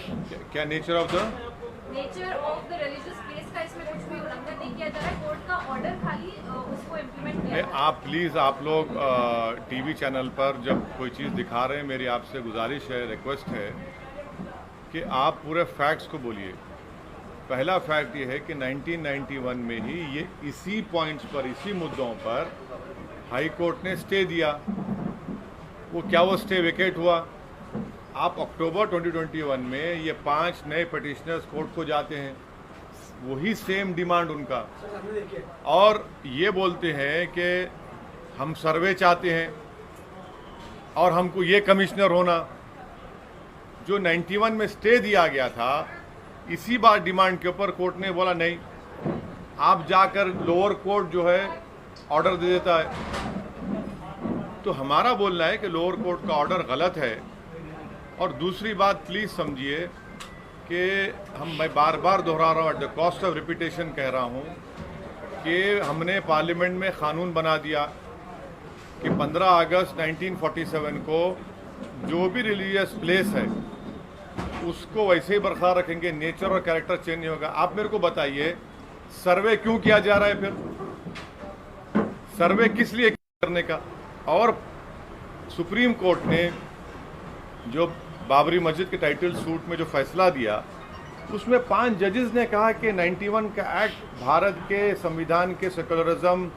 क्या nature of the religious place का इसमें कुछ भी उल्लंघन नहीं किया जा रहा है। कोर्ट का ऑर्डर खाली उसको इम्प्लीमेंट किया जा रहा है। आप प्लीज़ आप लोग टीवी चैनल पर जब कोई चीज़ दिखा रहे हैं, मेरी आपसे गुजारिश है, रिक्वेस्ट है कि आप पूरे फैक्ट्स को बोलिए। पहला फैक्ट ये है कि 1991 में ही ये इसी पॉइंट्स पर, इसी मुद्दों पर हाई कोर्ट ने स्टे दिया। वो स्टे वेकेट हुआ। आप अक्टूबर 2021 में ये 5 नए पिटिशनर्स कोर्ट को जाते हैं, वही सेम डिमांड उनका, और ये बोलते हैं कि हम सर्वे चाहते हैं और हमको ये कमिश्नर होना। जो 91 में स्टे दिया गया था, इसी बार डिमांड के ऊपर कोर्ट ने बोला नहीं, आप जाकर लोअर कोर्ट जो है ऑर्डर दे देता है। तो हमारा बोलना है कि लोअर कोर्ट का ऑर्डर गलत है। और दूसरी बात प्लीज़ समझिए कि मैं बार बार दोहरा रहा हूँ, at the cost of repetition कह रहा हूँ कि हमने पार्लियामेंट में क़ानून बना दिया कि 15 अगस्त 1947 को जो भी रिलीजियस प्लेस है उसको वैसे ही बरकरार रखेंगे, नेचर और कैरेक्टर चेंज नहीं होगा। आप मेरे को बताइए, सर्वे क्यों किया जा रहा है? फिर सर्वे किस लिए करने का? और सुप्रीम कोर्ट ने जो बाबरी मस्जिद के टाइटल सूट में जो फैसला दिया, उसमें 5 जजेस ने कहा कि 91 का एक्ट भारत के संविधान के सेकुलरिज्म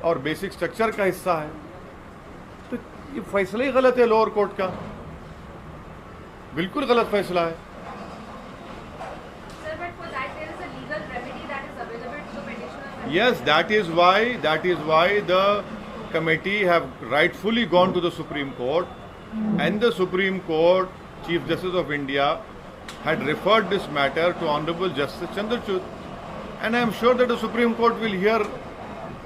और बेसिक स्ट्रक्चर का हिस्सा है। तो ये फैसला ही गलत है लोअर कोर्ट का, बिल्कुल गलत फैसला है। Yes, that is why the committee have rightfully gone to the Supreme Court, and the Supreme Court Chief Justice of India had referred this matter to Honorable Justice Chandrachud, and I am sure that the Supreme Court will hear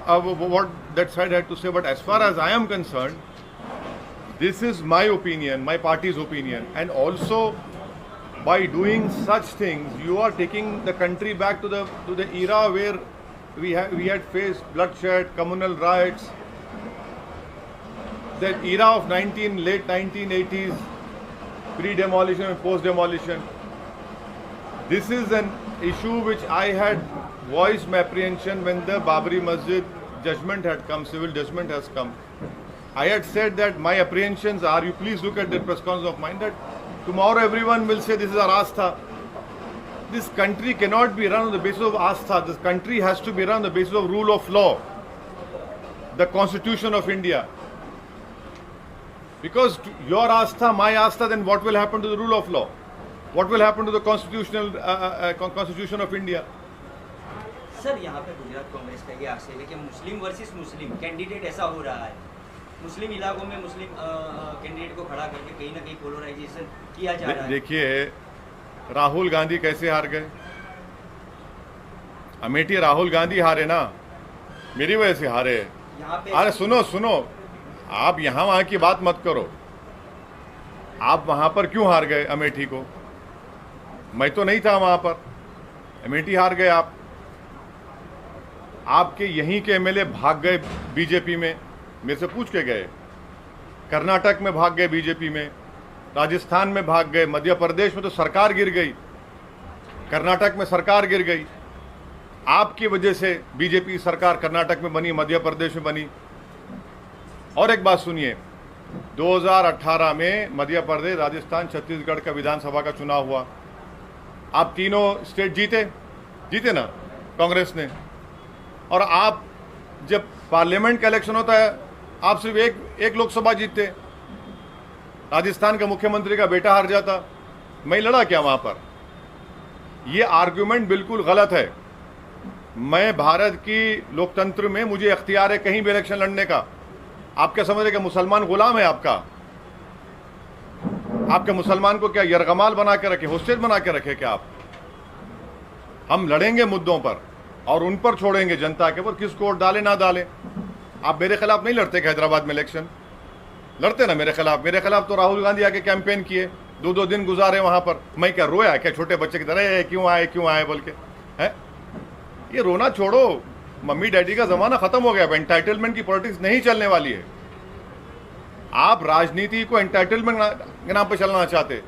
what that side had to say. But as far as I am concerned, this is my opinion, my party's opinion, and also by doing such things, you are taking the country back to the era where we had faced bloodshed, communal riots, that era of late 1980s, pre-demolition and post-demolition. This is an issue which I had voiced my apprehension when the Babri Masjid judgment had come, civil judgment has come. I had said that my apprehensions are, you please look at the press conference of mine, that tomorrow everyone will say this is our Astha. This country cannot be run on the basis of Astha. This country has to be run on the basis of rule of law, the Constitution of India. Because your Astha, my Astha, then what will happen to the rule of law? What will happen to the Constitution of India? Sir, यहाँ पे गुजरात कांग्रेस का ये आक्षेप है कि मुस्लिम versus मुस्लिम candidate ऐसा हो रहा है, मुस्लिम इलाकों में मुस्लिम कैंडिडेट को खड़ा करके कहीं ना कहीं पोलराइजेशन किया जा रहा है। देखिए, राहुल गांधी कैसे हार गए? अमेठी राहुल गांधी हारे ना, मेरी वजह से हारे। अरे सुनो, आप यहाँ वहाँ की बात मत करो। आप वहाँ पर क्यों हार गए अमेठी को? मैं तो नहीं था वहाँ पर, अमेठी हार गए आप। आपके यहीं के एमएलए भाग गए बीजेपी में, मेरे से पूछ के गए। कर्नाटक में भाग गए बीजेपी में, राजस्थान में भाग गए, मध्य प्रदेश में तो सरकार गिर गई, कर्नाटक में सरकार गिर गई। आपकी वजह से बीजेपी सरकार कर्नाटक में बनी, मध्य प्रदेश में बनी। और एक बात सुनिए, 2018 में मध्य प्रदेश, राजस्थान, छत्तीसगढ़ का विधानसभा का चुनाव हुआ। आप तीनों स्टेट जीते ना कांग्रेस ने। और आप जब पार्लियामेंट का इलेक्शन होता है, आप सिर्फ एक लोकसभा जीतते। राजस्थान का मुख्यमंत्री का बेटा हार जाता, मैं लड़ा क्या वहां पर? ये आर्गुमेंट बिल्कुल गलत है। मैं भारत की लोकतंत्र में मुझे इख्तियार है कहीं भी इलेक्शन लड़ने का। आप क्या समझ रहे कि मुसलमान गुलाम है आपका? आपके मुसलमान को क्या यरगमाल बना के रखे, होस्टेज बना के रखे क्या आप? हम लड़ेंगे मुद्दों पर और उन पर छोड़ेंगे जनता के ऊपर, किसको वोट डाले ना डाले। आप मेरे खिलाफ नहीं लड़ते कि हैदराबाद में इलेक्शन लड़ते ना मेरे खिलाफ तो राहुल गांधी आके कैंपेन किए, 2-2 दिन गुजारे वहां पर। मैं क्या रोया क्या छोटे बच्चे की तरह, क्यों आए बोल के? है ये रोना छोड़ो, मम्मी डैडी का जमाना खत्म हो गया। एंटाइटलमेंट की पॉलिटिक्स नहीं चलने वाली है। आप राजनीति को एंटाइटलमेंट के नाम पर चलाना चाहते।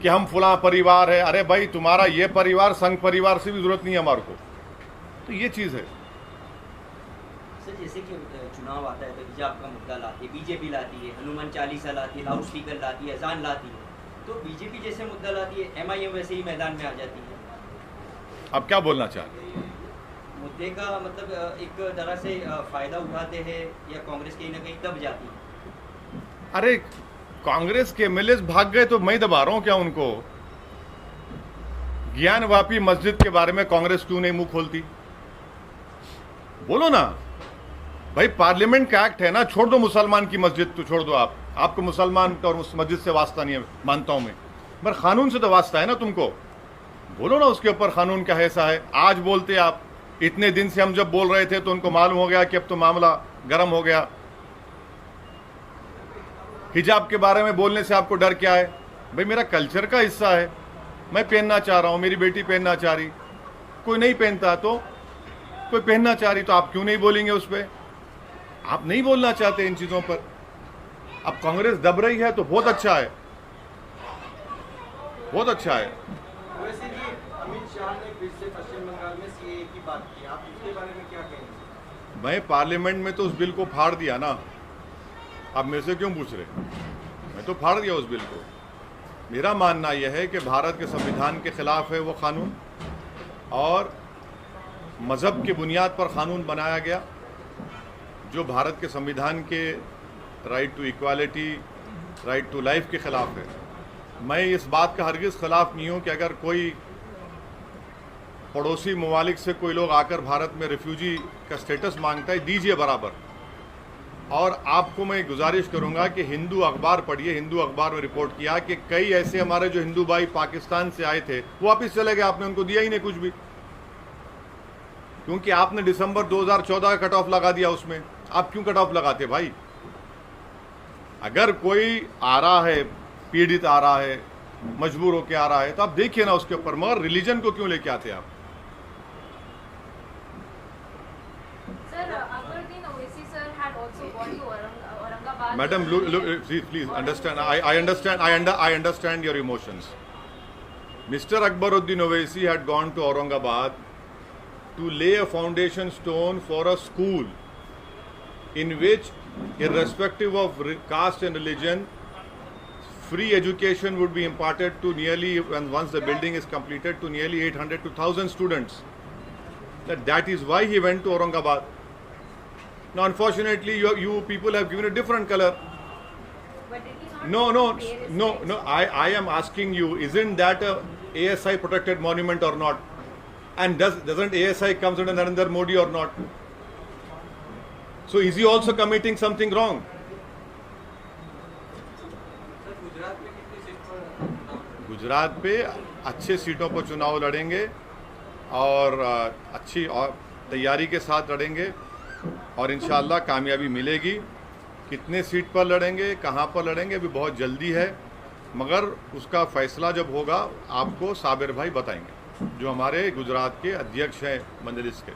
कि हम फुला परिवार है। अरे भाई, तुम्हारा ये परिवार संघ परिवार से भी जरूरत नहीं है हमारे को। तो ये चीज़ है सर। जैसे कि चुनाव आता है तो हिजाब का मुद्दा लाती है, बीजेपी लाती है, हनुमान चालीसा लाती है, लाउड स्पीकर लाती है, अजान लाती है, तो बीजेपी जैसे मुद्दा लाती है, एमआईएम वैसे ही मैदान में आ जाती है। अब क्या बोलना चाहते हैं? मुद्दे का मतलब एक तरह से फायदा उठाते हैं या कांग्रेस कहीं ना कहीं दब जाती है? अरे कांग्रेस के एमएलए भाग गए तो मैं दबा रहा हूं क्या उनको? ज्ञानवापी मस्जिद के बारे में कांग्रेस क्यों नहीं मुंह खोलती? बोलो ना भाई, पार्लियामेंट का एक्ट है ना, छोड़ दो मुसलमान की मस्जिद, तो छोड़ दो। आपको मुसलमान और उस मस्जिद से वास्ता नहीं है, मानता हूं मैं, पर कानून से तो वास्ता है ना तुमको। बोलो ना उसके ऊपर कानून का ऐसा है। आज बोलते आप, इतने दिन से हम जब बोल रहे थे तो उनको मालूम हो गया कि अब तो मामला गर्म हो गया। हिजाब के बारे में बोलने से आपको डर क्या है? भाई मेरा कल्चर का हिस्सा है, मैं पहनना चाह रहा हूं, मेरी बेटी पहनना चाह रही, कोई नहीं पहनता तो कोई पहनना चाह रही, तो आप क्यों नहीं बोलेंगे उस पर? आप नहीं बोलना चाहते इन चीजों पर। अब कांग्रेस दब रही है तो बहुत अच्छा है, बहुत अच्छा है। वैसे भी अमित शाह ने फिर से पश्चिम बंगाल में सीएए की बात की, आप इसके बारे में क्या कहेंगे? मैं पार्लियामेंट में तो उस बिल को फाड़ दिया ना, आप मेरे से क्यों पूछ रहे? मैं तो फाड़ दिया उस बिल को। मेरा मानना यह है कि भारत के संविधान के खिलाफ है वो कानून, और मज़हब की बुनियाद पर कानून बनाया गया जो भारत के संविधान के right to equality, right to life के खिलाफ है। मैं इस बात का हरगिज़ खिलाफ नहीं हूँ कि अगर कोई पड़ोसी ममालिक से कोई लोग आकर भारत में रिफ्यूजी का स्टेटस मांगता है, दीजिए बराबर। और आपको मैं गुजारिश करूंगा कि हिंदू अखबार पढ़िए। हिंदू अखबार में रिपोर्ट किया कि कई ऐसे हमारे जो हिंदू भाई पाकिस्तान से आए थे वो वापस चले गए, आपने उनको दिया ही नहीं कुछ भी, क्योंकि आपने दिसंबर 2014 का कट ऑफ लगा दिया। उसमें आप क्यों कट ऑफ लगाते भाई? अगर कोई आ रहा है, पीड़ित आ रहा है, मजबूर होकर आ रहा है, तो आप देखिए ना उसके ऊपर, मगर रिलीजन को क्यों लेके आते आप? Madam, look, please understand. I understand your emotions. Mr. Akbaruddin Owaisi had gone to Aurangabad to lay a foundation stone for a school in which, irrespective of caste and religion, free education would be imparted to nearly, once the building is completed, to nearly 800 to 1,000 students. That is why he went to Aurangabad. Now, unfortunately, you people have given a different color. But it is not No. I am asking you, isn't that a ASI protected monument or not? And doesn't ASI comes under Narendra Modi or not? So is he also committing something wrong? Gujarat पे अच्छे सीटों पर चुनाव लड़ेंगे और अच्छी और तैयारी के साथ लड़ेंगे और इंशाअल्लाह कामयाबी मिलेगी। कितने सीट पर लड़ेंगे, कहाँ पर लड़ेंगे, अभी बहुत जल्दी है, मगर उसका फैसला जब होगा आपको साबिर भाई बताएंगे, जो हमारे गुजरात के अध्यक्ष हैं मजलिस के।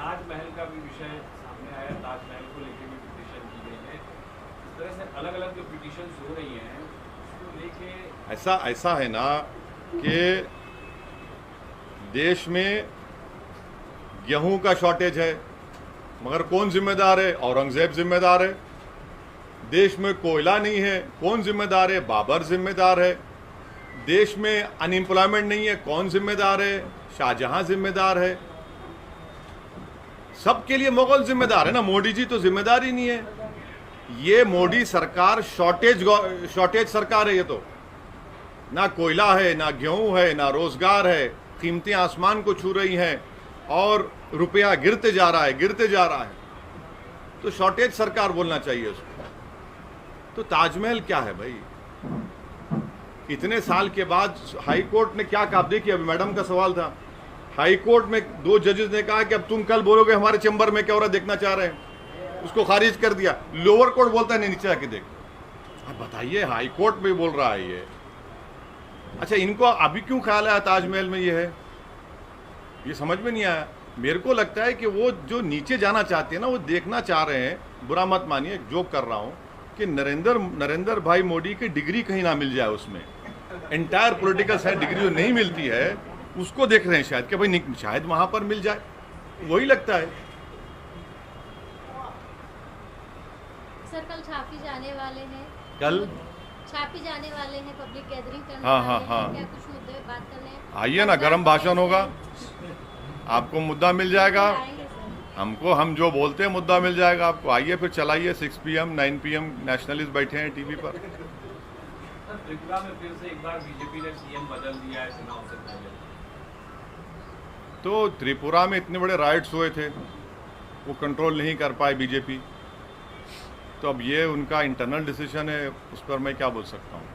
ताजमहल का भी विषय सामने आया, ताजमहल को लेकर भी पिटीशन की गई है। इस तरह से अलग अलग जो पिटीशन हो रही हैं उसको लेके ऐसा है ना कि देश में गेहूं का शॉर्टेज है, मगर कौन जिम्मेदार है? औरंगजेब जिम्मेदार है। देश में कोयला नहीं है, कौन जिम्मेदार है? बाबर जिम्मेदार है। देश में अनएम्प्लॉयमेंट नहीं है, कौन जिम्मेदार है? शाहजहां जिम्मेदार है। सबके लिए मुगल जिम्मेदार है ना, मोदी जी तो जिम्मेदार ही नहीं है। ये मोदी सरकार शॉर्टेज सरकार है। ये तो ना कोयला है, ना गेहूं है, ना रोजगार है, कीमतें आसमान को छू रही हैं और रुपया गिरते जा रहा है। तो शॉर्टेज सरकार बोलना चाहिए उसको। तो ताजमहल क्या है भाई? इतने साल के बाद हाई कोर्ट ने क्या कहा? देखिए, अभी मैडम का सवाल था, हाई कोर्ट में 2 जजेस ने कहा कि अब तुम कल बोलोगे हमारे चैम्बर में क्या हो रहा है, देखना चाह रहे हैं, उसको खारिज कर दिया। लोअर कोर्ट बोलता है नहीं, नीचे आके देख। अब बताइए, हाई कोर्ट में बोल रहा है ये। अच्छा, इनको अभी क्यों ख्याल आया ताजमहल में ये है? ये समझ में नहीं आया। मेरे को लगता है कि वो जो नीचे जाना चाहते हैं ना, वो देखना चाह रहे हैं, बुरा मत मानिए, जोक कर रहा हूँ, कि नरेंद्र भाई मोदी की डिग्री कहीं ना मिल जाए, उसमें एंटायर पॉलिटिकल साइंस डिग्री जो नहीं मिलती है उसको देख रहे हैं शायद कि भाई शायद वहां पर मिल जाए, वही लगता है। सर कल छापी जाने वाले हैं, कल छापी जाने वाले हैं, पब्लिक गैदरिंग करने हाँ, वाले हाँ, हैं, क्या कुछ मुद्दे पे बात करने हैं? आइए ना, गरम भाषण होगा, आपको मुद्दा मिल जाएगा, आएंगे सर। हम जो बोलते हैं मुद्दा मिल जाएगा आपको। आइए फिर चलाइए, 6 PM 9 PM नेशनलिस्ट बैठे हैं टीवी पर। सर त्रिपुरा में फिर से एक बार बीजेपी ने सीएम बदल दिया है चुनाव से पहले। तो त्रिपुरा में इतने बड़े राइट्स हुए थे, वो कंट्रोल नहीं कर पाए बीजेपी, तो अब ये उनका इंटरनल डिसीजन है, उस पर मैं क्या बोल सकता हूँ।